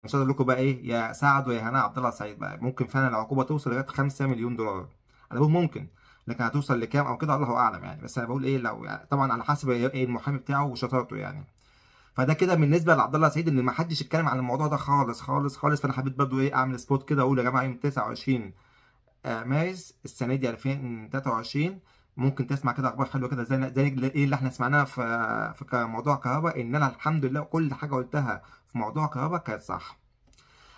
مش هقول لكم بقى ايه يا سعد ويا هناء عبد الله سعيد بقى، ممكن فعلا العقوبه توصل لغايه 5 مليون دولار. انا بقول ممكن، لكن هتوصل لكام او كده الله اعلم يعني. بس انا بقول ايه، لو يعني طبعا على حسب ايه المحامي بتاعه وشطارته يعني. فده كده بالنسبه لعبد الله سعيد، ان ما حدش اتكلم عن الموضوع ده خالص خالص خالص. فانا حبيت برضو ايه اعمل سبوت كده، اقول يا جماعه يوم 29 مارس السنه دي 2023 ممكن تسمع كده اخبار حلوه كده، زي ايه اللي احنا سمعناها في موضوع كهرباء، ان انا الحمد لله كل حاجه قلتها في موضوع كهرباء كانت صح.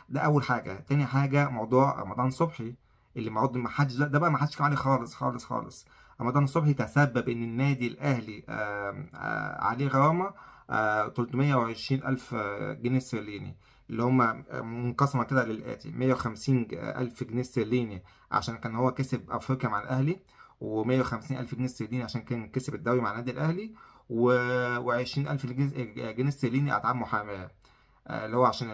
ده اول حاجه. تاني حاجه موضوع رمضان صبحي، اللي معود ما حدش، ده بقى ما حدش كان عليه خالص خالص خالص. رمضان صبحي تسبب ان النادي الاهلي عليه غرامه 320 الف جنيه استرليني، اللي هم منقسمه كده للاتي: 150 الف جنيه استرليني عشان كان هو كسب افريقيا مع الاهلي، و150 الف جنيه استرليني عشان كان كسب الدوري مع النادي الاهلي، و20 الف جنيه استرليني اتعاب محاماه، اللي هو عشان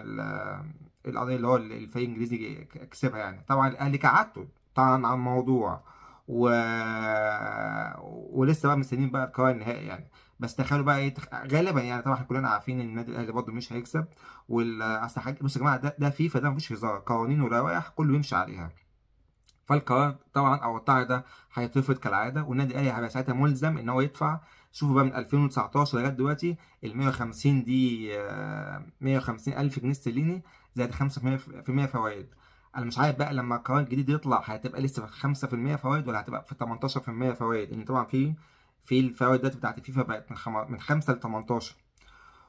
القضيه اللي هو الفريق الانجليزي كسبها يعني. طبعا الاهلي كعادته طبعا عن الموضوع و... ولسه بقى مستنيين بقى القرار النهائي يعني. بس تخيلوا بقى ايه غالبا يعني طبعا احنا كلنا عارفين ان النادي الاهلي برضه مش هيكسب. اصل حاجه، بصوا يا جماعه، ده فيفا، ده مفيش هزار، قوانين ولوائح كله يمشي عليها. فالقرار طبعا او الطعن ده هيترفض كالعاده، والنادي الاهلي هيبقى ساعتها ملزم ان هو يدفع. شوفوا بقى من 2019 لغايه دلوقتي ال 150 دي 150 الف جنيه استرليني زائد 5% فوائد. انا مش عارف بقى لما القرار الجديد يطلع هتبقى لسه في 5% فوائد ولا هتبقى في 18% فوائد، لان طبعا في الفوائد دلوقتي بتاعت الفيفا بقت من 5 ل 18.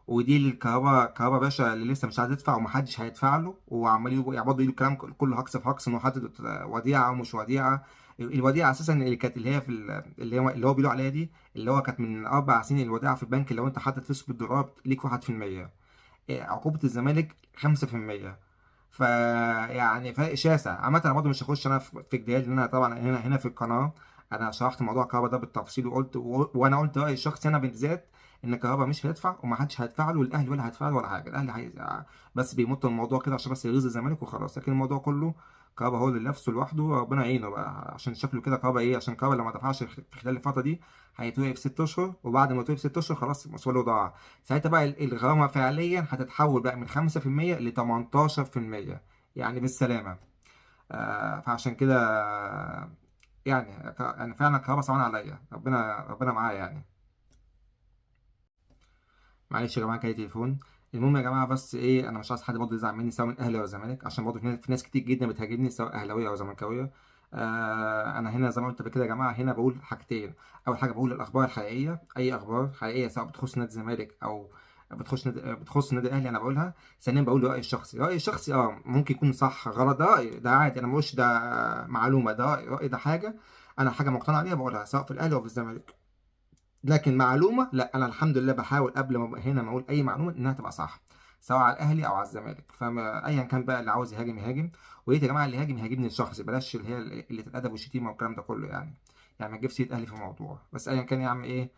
ودي الكهرباء باشا اللي لسه مش عايز يدفع ومحدش هيدفع له، وعمال يقعدوا يقولوا كلام كله هكس في هكس، انه حاطط وديعه ومش وديعه. الوديعه اساسا اللي كانت اللي هي اللي هو بيقولوا عليها دي، اللي هو كانت من 4 سنين الوديعه في البنك، لو انت حاطط فلوس بالدولار ليك 1%. عقوبه الزمالك 5%. فيعني فرق شاسع. عامة انا برضه مش هخش انا في جدال، لان انا طبعا هنا في القناة انا شرحت موضوع الكهرباء ده بالتفصيل، وقلت وانا قلت رأيي الشخصي انا بالذات، ان الكهرباء مش هيدفع ومحدش هيدفع له، الاهلي ولا هيدفع له ولا حاجة. الاهلي بس بيمط الموضوع كده عشان بس يغيظ الزمالك وخلاص، لكن الموضوع كله كهرباء هو اللي نفسه لوحده، ربنا يعينه بقى. عشان شكله كده كهرباء ايه، عشان كهرباء لو ما دفعش في خلال الفترة دي هيتوقف 6 اشهر، وبعد ما يتوقف 6 اشهر خلاص مسؤوله ضاع. ساعتها بقى الغرامة فعليا هتتحول بقى من 5% ل 18%، يعني بالسلامة. فعشان كده يعني فعلا الكهرباء صعبان عليا، ربنا معايا يعني. معلش يا جماعة، جاي تليفون. المهم يا جماعة، بس ايه، انا مش عايز حد برضه يزعل مني سواء من اهلي او زمالك، عشان برضه في ناس كتير جدا بتهاجمني سواء اهلاوية او زملكاوية. انا هنا زي ما قلت قبل كده يا جماعة، هنا بقول حاجتين. اول حاجة بقول الاخبار الحقيقية، اي اخبار حقيقية سواء بتخص نادي الزمالك او بتخص النادي الاهلي انا بقولها. ثانيا بقول رايي الشخصي، رايي الشخصي ممكن يكون صح غلط، ده رايي، ده عادي، انا مش ده معلومة، ده رايي ده حاجة انا حاجة مقتنع بيها بقولها سواء في الاهلي او في الزمالك. لكن معلومه لا، انا الحمد لله بحاول قبل ما هنا ما اقول اي معلومه انها تبقى صح، سواء على الاهلي او على الزمالك. فما ايا كان بقى اللي عاوز يهاجم يهاجم. ويا جماعه اللي يهاجم يهاجمني الشخصي، بلاش اللي هي اللي الادب والشتيمه والكلام ده كله يعني. يعني ما تجيبش سيره اهلي في الموضوع. بس ايا كان يا عم ايه،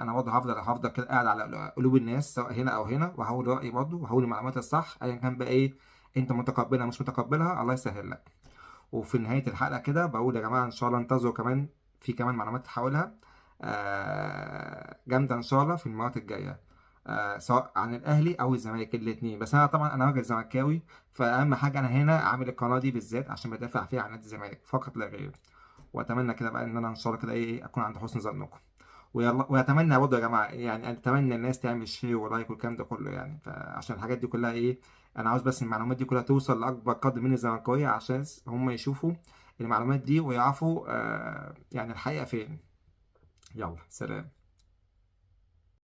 انا برضه هفضل كده قاعد على قلوب الناس سواء هنا او هنا، وهقول رايي برضه وهقول المعلومات الصح ايا كان بقى ايه. انت متقبلها مش متقبلها الله يسهل لك. وفي نهاية الحلقة كده بقول يا جماعة إن شاء الله انتظروا كمان، في كمان معلومات هحاولها جامدة إن شاء الله في المرات الجاية، سواء عن الأهلي أو الزمالك الاتنين. بس أنا طبعا أنا راجل زملكاوي، فأهم حاجة أنا هنا عامل القناة دي بالذات عشان بدافع فيها عن نادي الزمالك فقط لا غير. وأتمنى كده بقى إن أنا إن شاء الله كده إيه أكون عند حسن ظنكم. ويلا، واتمنى برضه يا جماعه يعني، اتمنى الناس تعمل شير ولايك والكلام ده كله يعني، فعشان الحاجات دي كلها ايه، انا عاوز بس المعلومات دي كلها توصل لاكبر قدر من الزملكاويه عشان هم يشوفوا المعلومات دي ويعرفوا يعني الحقيقه فين. يلا سلام.